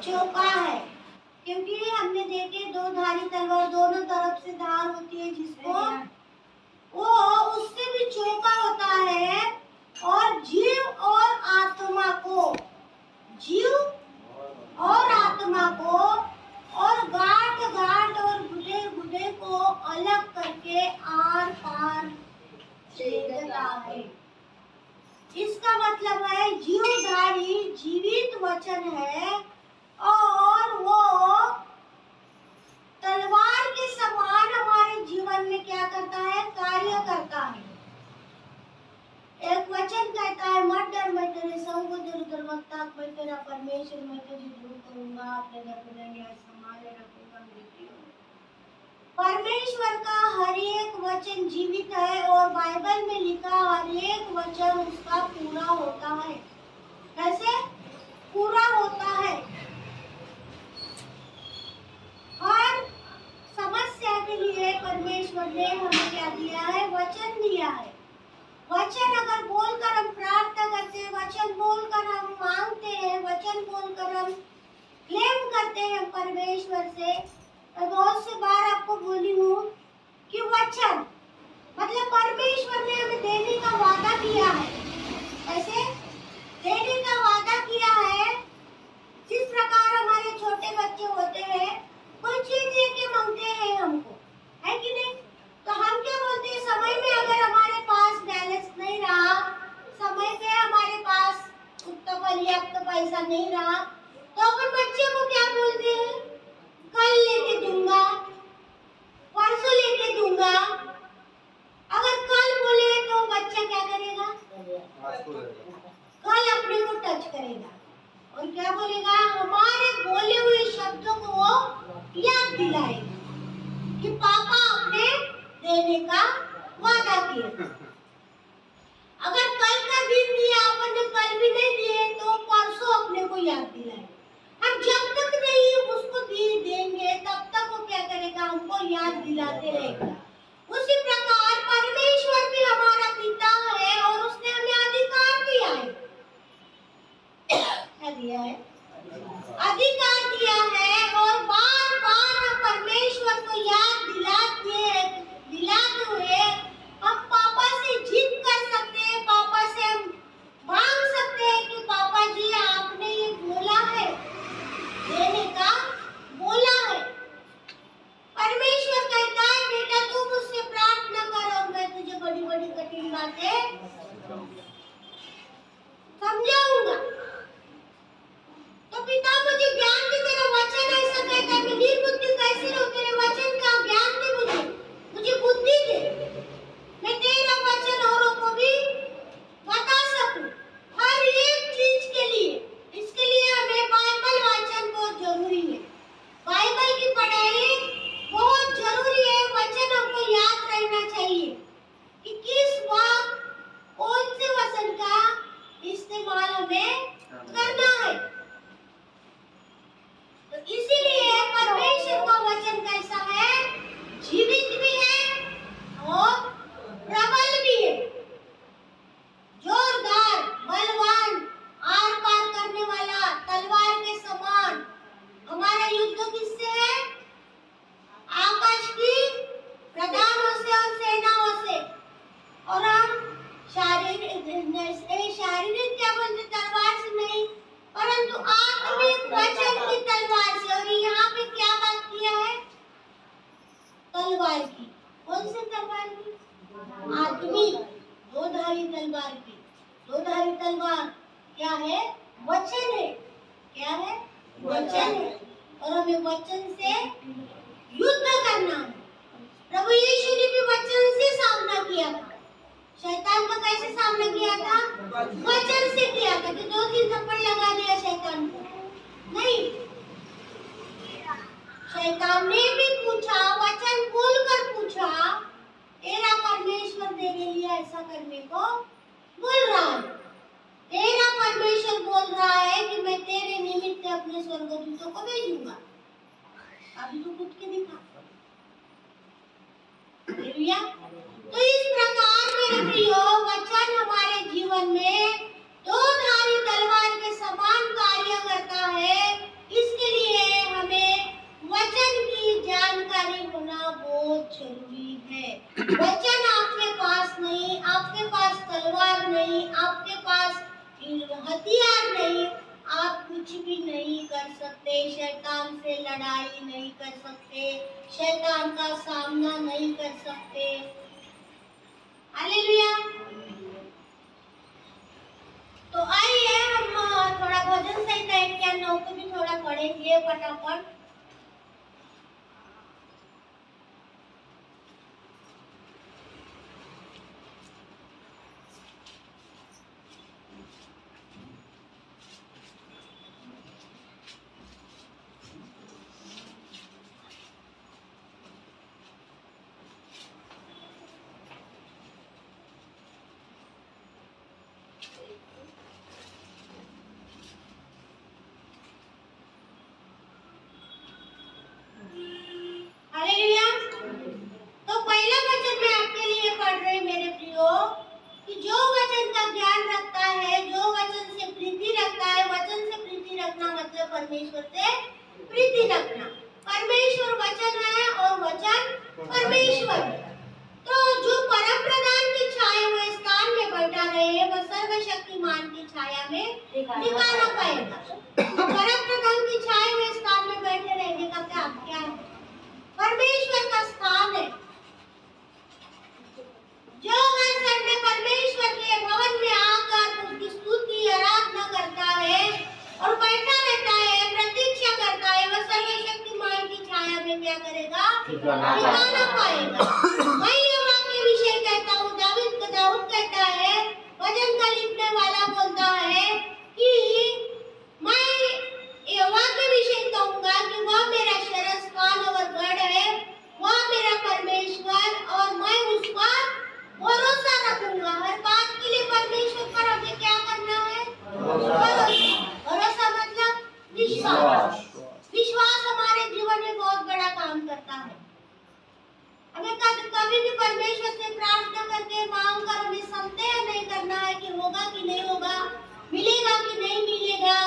चौका है, क्योंकि हमने देखे दो धारी तलवार दोनों तरफ से धार होती है जिसको वो उससे भी चौका होता है। और जीव और आत्मा को, जीव और आत्मा को और गांठ गांठ और गुदे गुदे को अलग करके आर पार छेदता है। इसका मतलब है जीवधारी जीवित वचन है और वो तलवार के समान हमारे जीवन में क्या करता है, कार्य करता है। एक वचन कहता है मत डर, मैं तेरे संग को जरूर वक्ता, मैं तेरा परमेश्वर, मैं तुझे दूर करूंगा, अपने न्याय संभाले रखूंगा। परमेश्वर का हर एक वचन जीवित है और बाइबल में लिखा हर एक वचन उसका पूरा होता है। कैसे पूरा होता है? हर समस्या के लिए परमेश्वर ने हमें क्या दिया है, वचन दिया है। वचन अगर बोलकर हम प्रार्थना करते हैं, वचन बोलकर हम मांगते हैं, वचन बोलकर हम क्लेम करते हैं परमेश्वर से। मैं बहुत से बार आपको बोली हूँ कि वचन मतलब परमेश्वर ने हमें देने का वादा किया है। ऐसे देने का वादा किया है। जिस प्रकार हमारे छोटे बच्चे होते हैं, कोई चीज लेके मांगते हैं हमको, है कि नहीं? तो हम क्या बोलते हैं, समय में अगर हमारे पास बैलेंस नहीं रहा, समय पे हमारे पास उतना पर्याप्त पैसा नहीं रहा, तो अपन बच्चे को क्या बोलते हैं, कल लेके दूंगा, परसों लेके दूंगा। अगर कल बोले तो बच्चा क्या करेगा, कल अपने को टच करेगा और क्या बोलेगा, हमारे बोले हुए शब्दों को वो याद दिलाएगा कि पापा अपने देने का वादा किया। अगर कल का दिन दिया अपन ने, कल भी नहीं दिए तो परसों अपने को याद दिलाए। हम जब तक नहीं उसको देंगे तब तक वो क्या करेगा, हमको याद दिलाते रहेगा। उसी प्रकार परमेश्वर भी हमारा पिता है और उसने हमें अधिकार दिया है। क्या दिया है? अधिकार दिया है और बार बार परमेश्वर को याद दिलाते हुए हम पापा से जिद कर सकते हैं, पापा से हम मांग सकते हैं कि पापा जी आपने ये बोला है, देने का बोला है। परमेश्वर कहता है बेटा तू मुझसे प्रार्थना कर और मैं तुझे बड़ी बड़ी कठिन बातें समझाऊंगा। तो पिता मुझे ज्ञान दे, तेरा वचन ऐसा कहता है, मैं निर्बुद्धि कैसे रहूं, तेरे वचन का ज्ञान दे, मुझे बुद्धि दे, मैं तेरा वचन औरों को भी बता सकूं हर एक चीज के लिए। इसके लिए हमें बाइबल वाचन बहुत जरूरी है, बाइबल की पढ़ाई बहुत जरूरी है। वचन हमको याद रहना चाहिए कि किस वक्त कौन से वचन का इस्तेमाल हमें करना है। तो इसीलिए परमेश्वर का वचन कैसा है, जीवित भी है और प्रबल भी है, जोरदार, बलवान, आर पार करने वाला, तलवार के समान। हमारा युद्ध किससे है? आकाश की प्रधानों से और सेनाओं से। और हम शारीरिक क्या बोलते, तलवार से नहीं, परंतु आत्मिक वचन की तलवार से। और यहाँ पे क्या बात किया है, तलवार की। कौन सी तलवार की? आत्मिक दो-धारी तलवार की। दो-धारी तलवार क्या है? वचन है। क्या है? वचन है। और हमें वचन से युद्ध करना है। प्रभु यीशु ने भी वचन से सामना किया था। शैतान का कैसे सामना किया था? वचन से किया था। कि 2-3 थप्पड़ लगा दिया शैतान को? नहीं, शैतान ने भी पूछा, वचन बोलकर पूछा, तेरा परमेश्वर तेरे लिए ऐसा करने को बोल रहा है। तेरा परमेश्वर बोल रहा है कि मैं तेरे निमित्त अपने स्वर्गदूतों को भेजूंगा। अभी तो कूद के दिखा। हालेलुया। तो इस प्रकार मेरे प्रियो, वचन हमारे जीवन में दो-धारी तलवार के समान कार्य करता है। इसके वचन आपके पास नहीं, आपके पास तलवार नहीं, आपके पास हथियार नहीं, आप कुछ भी नहीं कर सकते, शैतान से लड़ाई नहीं कर सकते, शैतान का सामना नहीं कर सकते। हालेलुया। तो आइए हम थोड़ा भजन संहिता 1 या 9 को भी थोड़ा पढ़ेंगे फटाफट। हालेलुया। तो पहला वचन मैं आपके लिए पढ़ रही मेरे प्रियो, कि जो वचन का ज्ञान रखता है, जो वचन से प्रीति रखता है, वचन से प्रीति रखना मतलब परमेश्वर से प्रीति रखना। परमेश्वर वचन है और वचन परमेश्वर है। तो जो परम प्रधान की छाया हुए स्थान में बैठा रहे, वह सर्वशक्तिमान की छाया में दिखाना पाएगा। परम प्रधान की छाया हुए स्थान में बैठे रहने का क्या है? परमेश्वर का स्थान है। जो इंसान परमेश्वर के भवन में आकर उसकी स्तुति आराधना करता है और बैठा रहता है, प्रतीक्षा करता है, वह सर्वशक्तिमान की छाया में क्या करेगा? ठिकाना पाएगा। मैं यहोवा के विषय कहता हूँ, दाऊद कहता है, भजन का लिखने वाला बोलता है कि मैं यहोवा के विषय कहूँगा कि वह मेरा शरणस्थान और गढ़ है, वह मेरा परमेश्वर, और मैं उस पर भरोसा रखूंगा। हर बात के लिए परमेश्वर पर हमें क्या करना है? भरोसा मतलब विश्वास। विश्वास हमारे जीवन में बहुत बड़ा काम करता है। हमें कभी भी परमेश्वर से प्रार्थना करके मांग कर हमें संदेह नहीं करना है कि होगा कि नहीं होगा, मिलेगा कि नहीं मिलेगा,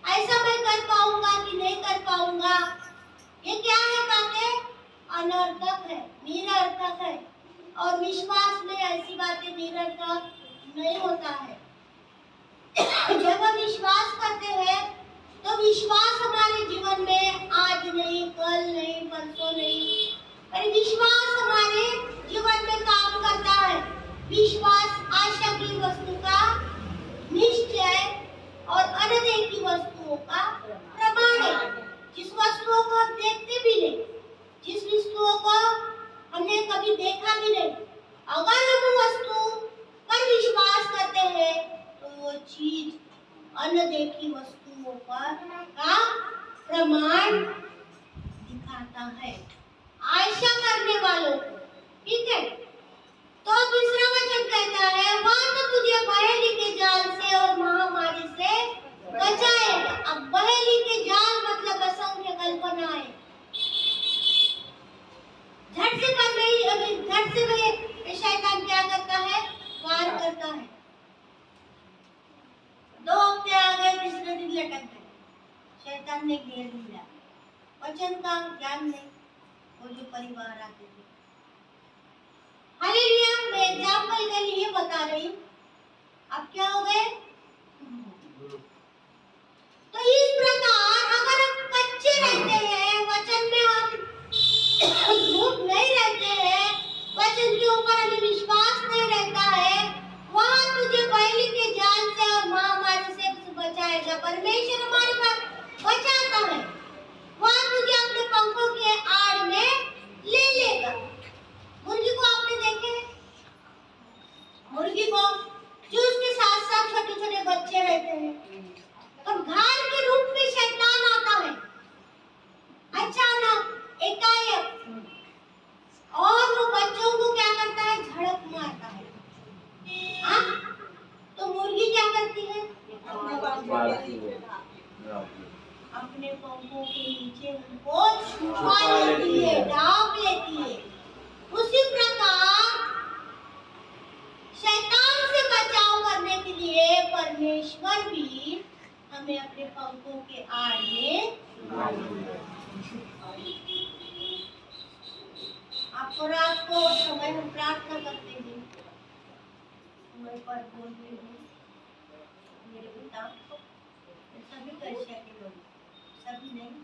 ऐसा मैं कर पाऊंगा कि नहीं कर पाऊंगा। ये क्या है बातें? अनर्थक है, निरर्थक है। और विश्वास में ऐसी बातें निरर्थक नहीं होता है। जब हम विश्वास करते हैं तो विश्वास हमारे जीवन में आज नहीं, कल नहीं, परसों नहीं, पर विश्वास हमारे जीवन में काम करता है। विश्वास आशा की वस्तु का निश्चय और अनदेखी वस्तुओं का प्रमाण है। जिस वस्तुओं को हम देखते भी नहीं, जिस वस्तुओं को हमने कभी देखा भी नहीं, अगर हम वस्तु पर विश्वास करते हैं तो वो चीज अनदेखी वस्तुओं पर का प्रमाण दिखाता है आशा करने वालों को। ठीक है। तो दूसरा वचन कहता है, वह तो तुझे बहेली के जाल से और महामारी से बचाएगा। अब बहेली के जाल मतलब असंख्य कल्पनाएं। झट से शैतान क्या करता है? वार करता है। 2 हफ्ते आ गए, तीसरे दिन लटक गए, शैतान ने घेर लिया। वचन का ज्ञान नहीं, वो जो परिवार आते थे। हालेलुया। मैं एग्जाम्पल के लिए बता रही हूँ। अब क्या हो गए? तो इस प्रकार अगर हम कच्चे रहते हैं, वचन में हम झूठ नहीं रहते हैं, वचन के ऊपर हमें विश्वास नहीं रहता है, वहाँ तुझे बहेली के जाल से और महामारी से बचाएगा। परमेश्वर हमारे पास बचाता है। वहाँ तुझे अपने पंखों के आड़ में ले लेगा। मुर्गी को आपने देखे? मुर्गी को जो उसके साथ साथ छोटे छोटे बच्चे रहते हैं, और घायल के रूप में शैतान आता है अचानक, एकाएक, और वो बच्चों को क्या करता है? झड़प मारता है। हाँ? तो मुर्गी क्या करती है? अपने पंखों के नीचे उनको छुपा लेती है, ढांप लेती है। उसी प्रकार शैतान से बचाव करने के लिए परमेश्वर भी हमें अपने पंखों के आड़ में आपको रात को समय हम प्रार्थना करते हैं, समय पर बोलते हैं मेरे पिता, सभी कलिसिया के लोग, सभी नहीं,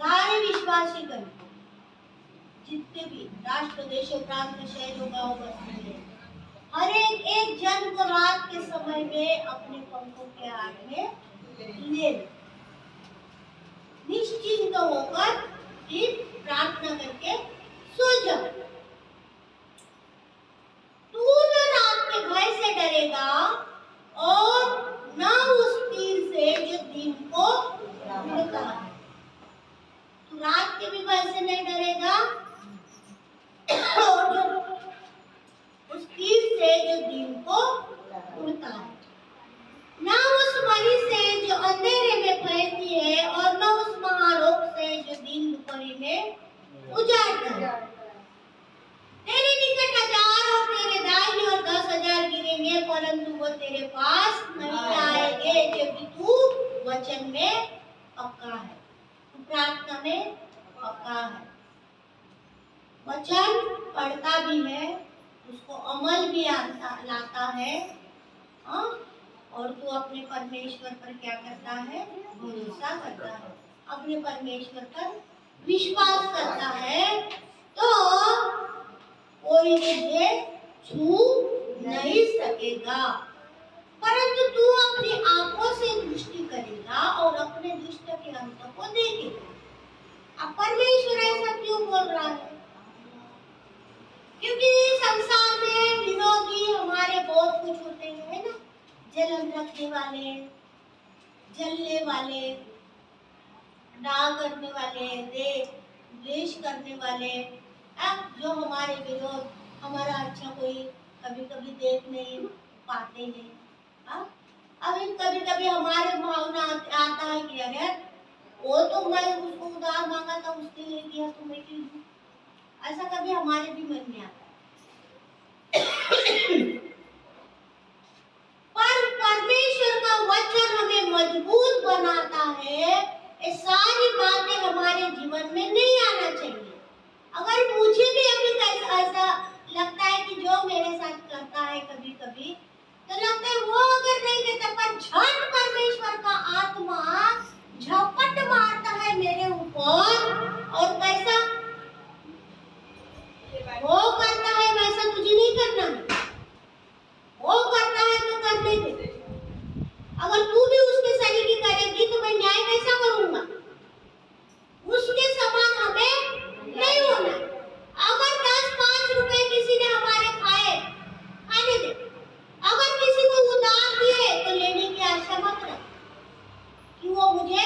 सारे विश्वासी गण जितने भी राष्ट्र देशों प्रांत शहरों गांव बस्ती में, हर एक जन को रात के समय में अपने पंखों के आड़ में ले निश्चिंत होकर फिर प्रार्थना करके सो जाओ। तू न रात के भय से डरेगा और न उस तीर से जो दिन को उड़ता है। तू रात के भी भय से नहीं डरेगा और जो उस तीर से जो दिन को उड़ता है, ना उस मरी से जो अंधेरे में फैलती है और न उस महारोग से जो दिन दोपहरी में उजाड़ता है। तेरे निकट 1000 और तेरे दाहिने और 10,000 गिरेंगे, परंतु वो तेरे पास नहीं आएंगे, जबकि तू वचन में पक्का है, तू प्रार्थना में पक्का है। वचन पढ़ता भी है, उसको अमल भी लाता है, और तू अपने परमेश्वर पर क्या करता है? भरोसा करता है, अपने परमेश्वर पर विश्वास करता है, तो कोई तुझे छू नहीं सकेगा। परंतु तू अपनी आंखों से दृष्टि करेगा और अपने दुष्ट के अंत को देखेगा। अब परमेश्वर ऐसा क्यों बोल रहा है? क्योंकि संसार में विरोधी हमारे बहुत कुछ होते हैं, है ना? जलन रखने वाले, जलने वाले, डाह करने वाले, द्वेष करने वाले, जो हमारे विरोध, हमारा अच्छा कोई कभी कभी देख नहीं पाते हैं। अब कभी कभी हमारे भावना आता है कि अरे वो तो मैं उसको उधार मांगा था, उसने ले लिया तो मैं क्यों दूं? ऐसा कभी हमारे भी मन में आता है। पर परमेश्वर का वचन हमें मजबूत बनाता है। ये सारी बातें हमारे जीवन में नहीं आना चाहिए। अगर मुझे भी अभी ऐसा लगता है कि जो मेरे साथ करता है कभी कभी, तो लगता है वो अगर नहीं देता, पर झट परमेश्वर का आत्मा झपट मारता है मेरे ऊपर और कैसा वो करता है वैसा तुझे नहीं करना है, वो करता है तो करने दे। अगर तू भी उसके शरीर की करेगी तो मैं न्याय कैसा करूंगा? उसके समान हमें नहीं होना। अगर 10-5 रुपए किसी ने हमारे खाने दे, अगर किसी को उधार दिए तो लेने की आशा मत रख कि वो मुझे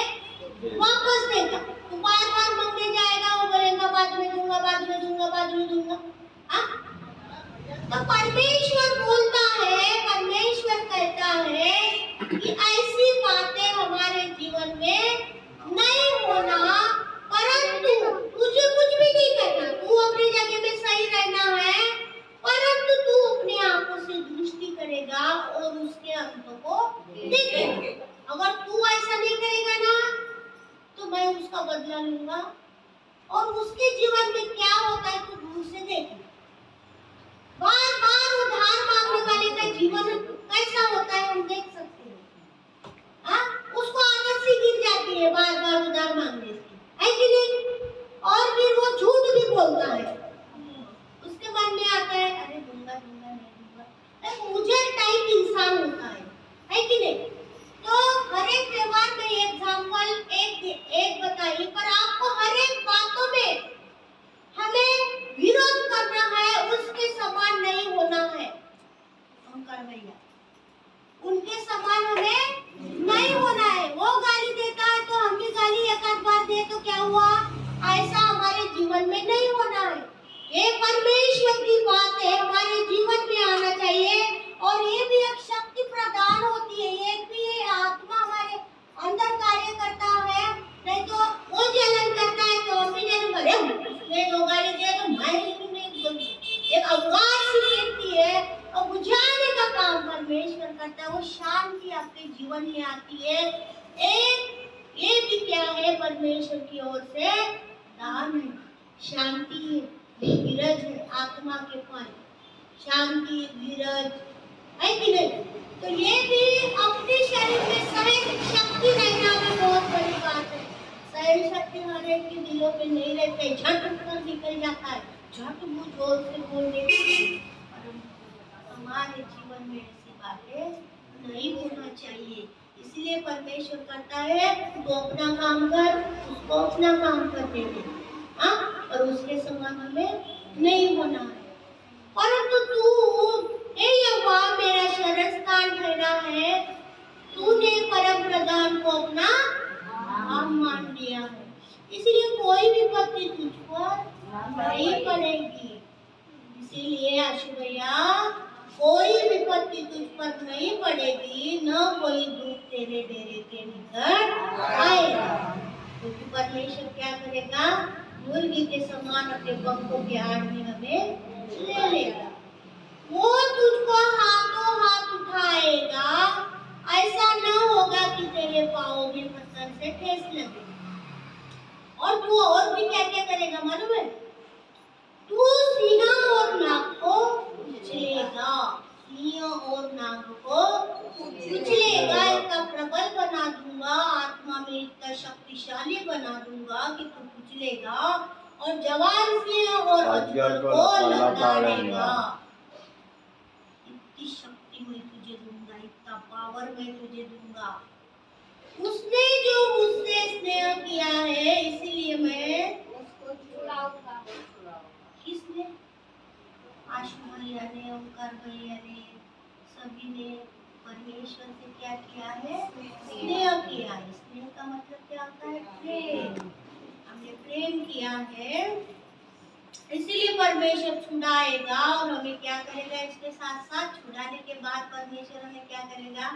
वापस देगा। तो बार बार मांगने जाएगा, वो बोलेगा बाद में दूंगा, बाद में दूंगा, बाद में दूंगा। तो परमेश्वर बोलता है, परमेश्वर कहता है कि ऐसी बातें हमारे जीवन में नहीं होना, परंतु तुझे कुछ भी नहीं करना, तू अपनी जगह में सही रहना है, परंतु तू अपनी आंखों से दृष्टि करेगा और उसके अंत को देखेगा। अगर तू ऐसा नहीं करेगा ना, तो मैं उसका बदला लूंगा और उसके जीवन में क्या होता है तू दूर से देखेगा। बार बार उधार मांगने वाले का जीवन कैसा होता है हम देख सकते हैं। उसको आदत सी गिर जाती है बार बार उधार मांगने से, है कि नहीं? और फिर वो झूठ भी बोलता है, उसके मन में आता है अरे दूंगा दूंगा नहीं दूंगा। एक मुझे टाइप इंसान होता है कि नहीं? तो हर एक व्यवहार में एग्जाम्पल एक बताइए, पर आपको हर एक बातों में हमें विरोध करना है, उसके समान नहीं होना है। हम कर भैया उनके समान हमें नहीं होना है। वो गाली देता है तो हम भी गाली एक आध बार दे तो क्या हुआ? ऐसा हमारे जीवन में नहीं होना है। ये परमेश्वर की बात है, हमारे जीवन में आना चाहिए और ये भी एक शक्ति प्रदान होती है। एक भी ये आत्मा हमारे अंदर कार्य करता है, नहीं तो वो जलन करता है तो हम भी जलन करे, उसने जो गाली दिया तो मैं नहीं बोलूं। एक आवाज सी निकलती है और बुझाने का काम परमेश्वर करता है, वो शांति आपके जीवन में आती है। एक ये भी क्या है? परमेश्वर की ओर से दान है, शांति है, धीरज है, आत्मा के फल, शांति, धीरज है कि नहीं? तो ये भी अपने शरीर में सहन शक्ति रहना भी बहुत बड़ी बात है। सहन शक्ति हर एक के दिलों में नहीं रहते, झट कर निकल जाता है, झट मुंह जोर से बोलने के। हमारे जीवन में ऐसी बातें नहीं होना चाहिए। इसलिए परमेश्वर कहता है तू अपना काम कर, उसको अपना काम करने दे, हाँ, और उसके समान हमें नहीं होना है। परंतु तू हे यहोवा मेरा शरण स्थान ठहरा है, तूने परम प्रधान को अपना नाम मान लिया है, इसलिए कोई विपत्ति तुझ पर नहीं पड़ेगी। इसीलिए आशु भैया, कोई विपत्ति तुझ पर नहीं पड़ेगी, न कोई दुख तेरे डेरे के निकट आएगा, क्योंकि परमेश्वर क्या करेगा, मुर्गी के समान अपने पंखों के आड़ में हमें ले लेगा। वो तुझको हाथों हाथ उठाएगा, ऐसा न होगा कि तेरे पाँव में पत्थर से ठेस लगे। और तू और भी क्या क्या करेगा मालूम है? तू सीना और नाक को कुचलेगा, सीना और नाक को कुचलेगा, इतना प्रबल बना दूंगा, आत्मा में इतना शक्तिशाली बना दूंगा कि तू कुचलेगा और जवान सिंह और अजगर को लताड़ेगा। इतनी शक्ति मैं तुझे दूंगा, इतना पावर मैं तुझे दूंगा। उसने जो मुझसे स्नेह किया है, इसीलिए मैं उसको छुड़ाऊंगा। किसने? आशु भैया ने, ओंकार भैया ने, सभी ने परमेश्वर से क्या किया है? स्नेह किया है। स्नेह का मतलब क्या होता है? प्रेम। हमने प्रेम किया है, इसीलिए परमेश्वर छुड़ाएगा। और हमें क्या करेगा? इसके साथ साथ छुड़ाने के बाद परमेश्वर हमें क्या करेगा?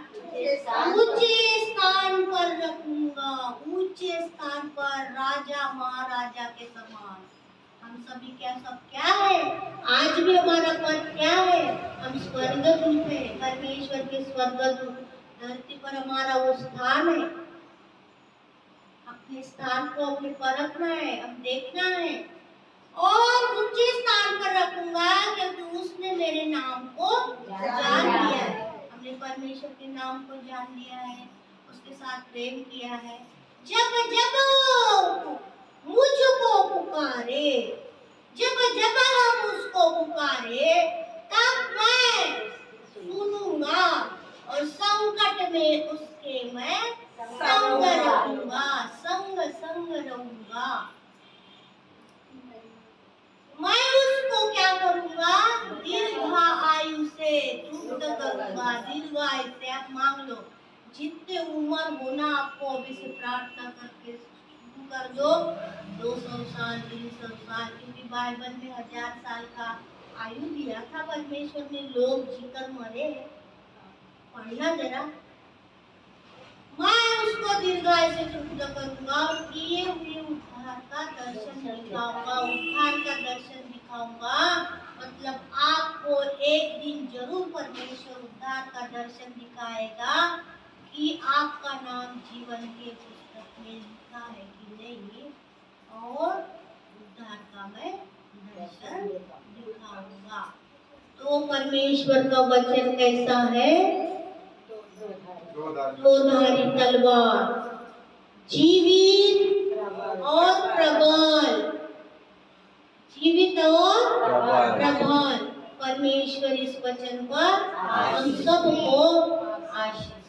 ऊंचे स्थान पर रखूंगा, ऊंचे स्थान पर, राजा महाराजा के समान। हम सभी क्या सब क्या है? आज भी हमारा पद क्या है? हम स्वर्गदूत है, परमेश्वर के स्वर्गदूत। धरती पर हमारा वो स्थान है। अपने स्थान को अपने परखना है, हम देखना है और ऊंचे स्थान पर रखूंगा, क्योंकि उसने मेरे नाम को जान लिया है। हमने परमेश्वर के नाम को जान लिया है, उसके साथ प्रेम किया है। जब जब मुझको पुकारे, जब जब हम उसको पुकारे, तब मैं सुनूंगा और संकट में उसके मैं संग रहूंगा, संग संग रहूंगा। मैं उसको क्या करूंगा? दीर्घ आयु से तृप्त करूंगा। दीर्घ आयु से आप मांग लो, जितने उम्र होना आपको अभी से प्रार्थना करके शुरू कर दो। 200 साल, 300 साल, क्योंकि बाइबल में 1000 साल का आयु दिया था परमेश्वर ने, लोग जीकर मरे। पढ़ना जरा। मैं उसको दीर्घायु से तृप्त करूंगा और किए हुए उद्धार का दर्शन दिखाऊंगा। उद्धार का दर्शन दिखाऊंगा मतलब आपको एक दिन जरूर परमेश्वर उद्धार का दर्शन दिखाएगा कि आपका नाम जीवन के पुस्तक में लिखा है कि नहीं, और उद्धार का मैं दर्शन दिखाऊंगा। तो परमेश्वर का वचन कैसा है? दोधारी तलवार, जीवित और प्रबल, जीवित और प्रबल। परमेश्वर इस वचन पर हम सबको आशीष